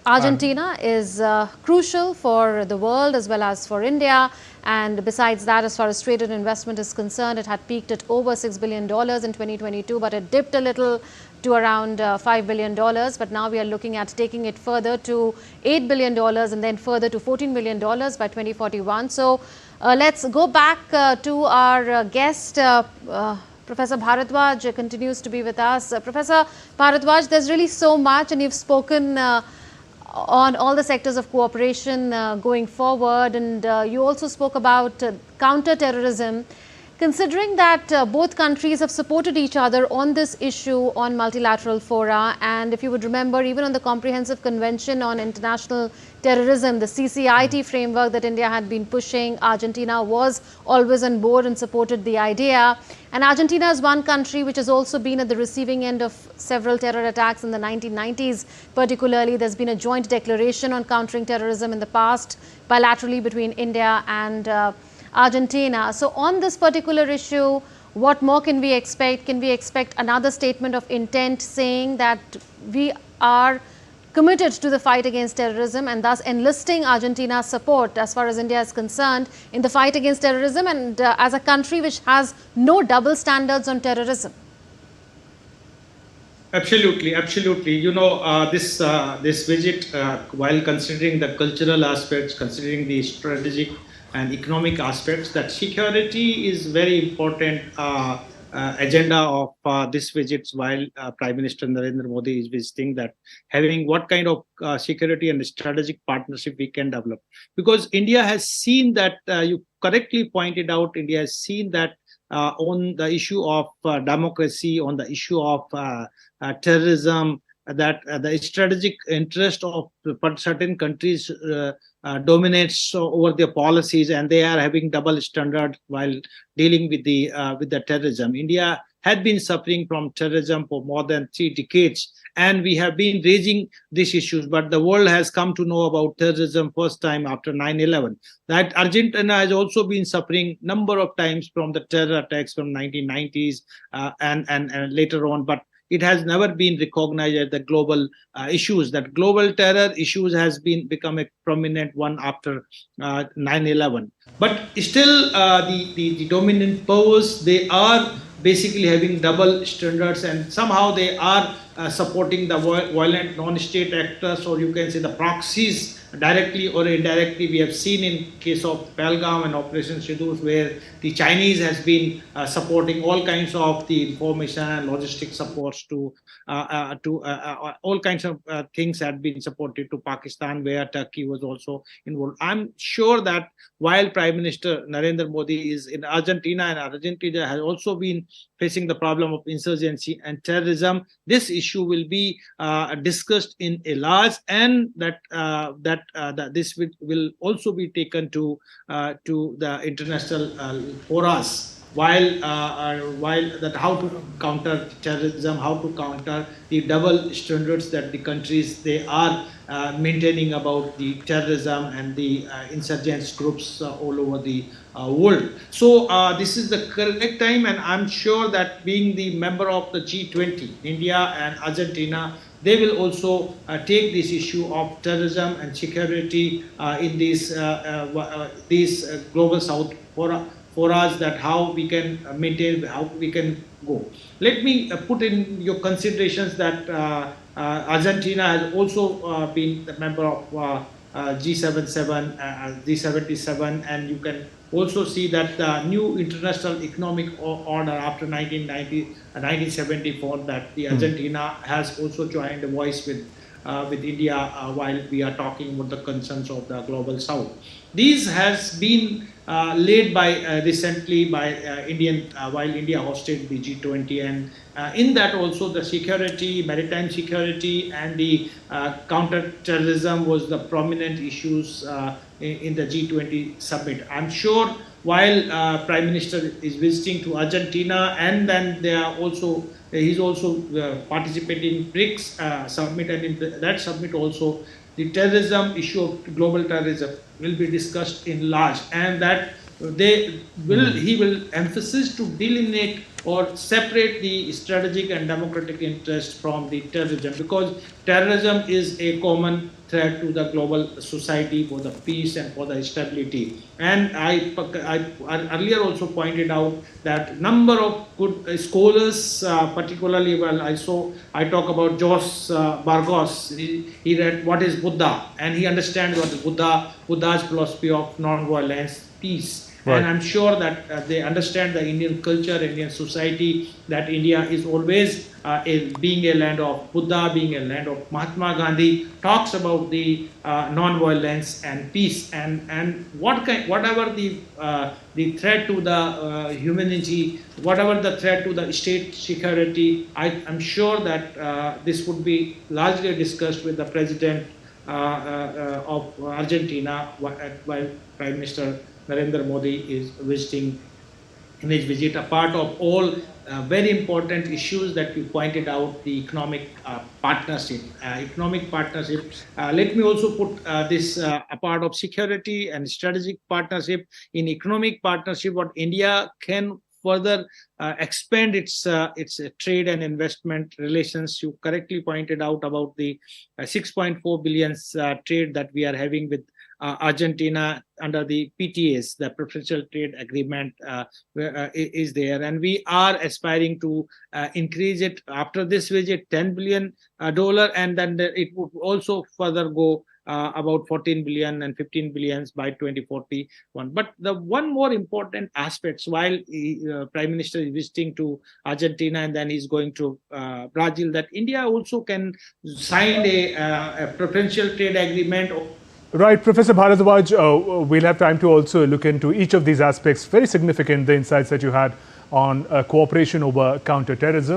Argentina is crucial for the world as well as for India. And besides that, as far as trade and investment is concerned, it had peaked at over $6 billion in 2022, but it dipped a little to around $5 billion. But now we are looking at taking it further to $8 billion and then further to $14 billion by 2041. So let's go back to our guest. Professor Bharadwaj continues to be with us. Professor Bharadwaj, there's really so much, and you've spoken on all the sectors of cooperation going forward, and you also spoke about counter-terrorism. Considering that both countries have supported each other on this issue on multilateral fora, and if you would remember, even on the Comprehensive Convention on International Terrorism, the CCIT framework that India had been pushing, Argentina was always on board and supported the idea. And Argentina is one country which has also been at the receiving end of several terror attacks in the 1990s. Particularly, there's been a joint declaration on countering terrorism in the past, bilaterally between India and Argentina. So on this particular issue, what more can we expect? Can we expect another statement of intent saying that we are committed to the fight against terrorism and thus enlisting Argentina's support as far as India is concerned in the fight against terrorism and as a country which has no double standards on terrorism? Absolutely, absolutely. You know, this visit, while considering the cultural aspects, considering the strategic and economic aspects, that security is very important agenda of this visit while Prime Minister Narendra Modi is visiting, that having what kind of security and strategic partnership we can develop. Because India has seen that, you correctly pointed out, India has seen that on the issue of democracy, on the issue of terrorism, that the strategic interest of certain countries dominates over their policies, and they are having double standard while dealing with the terrorism. India had been suffering from terrorism for more than 3 decades, and we have been raising these issues, but the world has come to know about terrorism first time after 9/11. That Argentina has also been suffering number of times from the terror attacks from 1990s and later on, but it has never been recognized as the global issues. That global terror issues has become a prominent one after 9/11. But still, the dominant powers, they are basically having double standards, and somehow they are supporting the violent non-state actors, or you can say the proxies, directly or indirectly. We have seen in case of Pahalgam and Operation Sindoor, where the Chinese has been supporting all kinds of the information and logistic supports to all kinds of things had been supported to Pakistan, where Turkey was also involved. I'm sure that while Prime Minister Narendra Modi is in Argentina, and Argentina has also been facing the problem of insurgency and terrorism, this issue will be discussed in a large, and that this will also be taken to the international forums, while that how to counter terrorism, how to counter the double standards that the countries they are maintaining about the terrorism and the insurgents groups all over the world. So this is the correct time, and I'm sure that being the member of the G20, India and Argentina, they will also take this issue of terrorism and security in these global South for us, that how we can maintain, how we can go. Let me put in your considerations that Argentina has also been a member of G77, and you can also see that the new international economic order after 1974, that the Argentina has also joined a voice with India while we are talking about the concerns of the global South. These has been led by recently by while India hosted the G20, and in that also the security, maritime security, and the counter-terrorism was the prominent issues in the G20 summit. I'm sure while Prime Minister is visiting to Argentina, and then they are also he's also participating in BRICS summit, and in that summit also the terrorism issue of global terrorism will be discussed in large, and that he will emphasize to delineate or separate the strategic and democratic interest from the terrorism, because terrorism is a common threat to the global society for the peace and for the stability. And I earlier also pointed out that number of good scholars, particularly, well, I talk about Jos Bargos. He read what is Buddha, and he understands what is Buddha's philosophy of non-violence, peace. Right. And I'm sure that they understand the Indian culture, Indian society, that India is always being a land of Buddha, being a land of Mahatma Gandhi, talks about the non-violence and peace, and whatever the threat to the humanity, whatever the threat to the state security, I'm sure that this would be largely discussed with the president of Argentina while Prime Minister Narendra Modi is visiting in his visit, a part of all very important issues that you pointed out, the economic partnership. Let me also put this a part of security and strategic partnership. In economic partnership, what India can further expand its trade and investment relations. You correctly pointed out about the 6.4 billion trade that we are having with Argentina under the PTAs, the preferential trade agreement is there, and we are aspiring to increase it after this visit $10 billion, and then it would also further go about 14 billion and 15 billions by 2041. But the one more important aspect, while Prime Minister is visiting to Argentina and then he's going to Brazil, that India also can sign a preferential trade agreement. Right, Professor Bharadwaj, we'll have time to also look into each of these aspects. Very significant, the insights that you had on cooperation over counter-terrorism.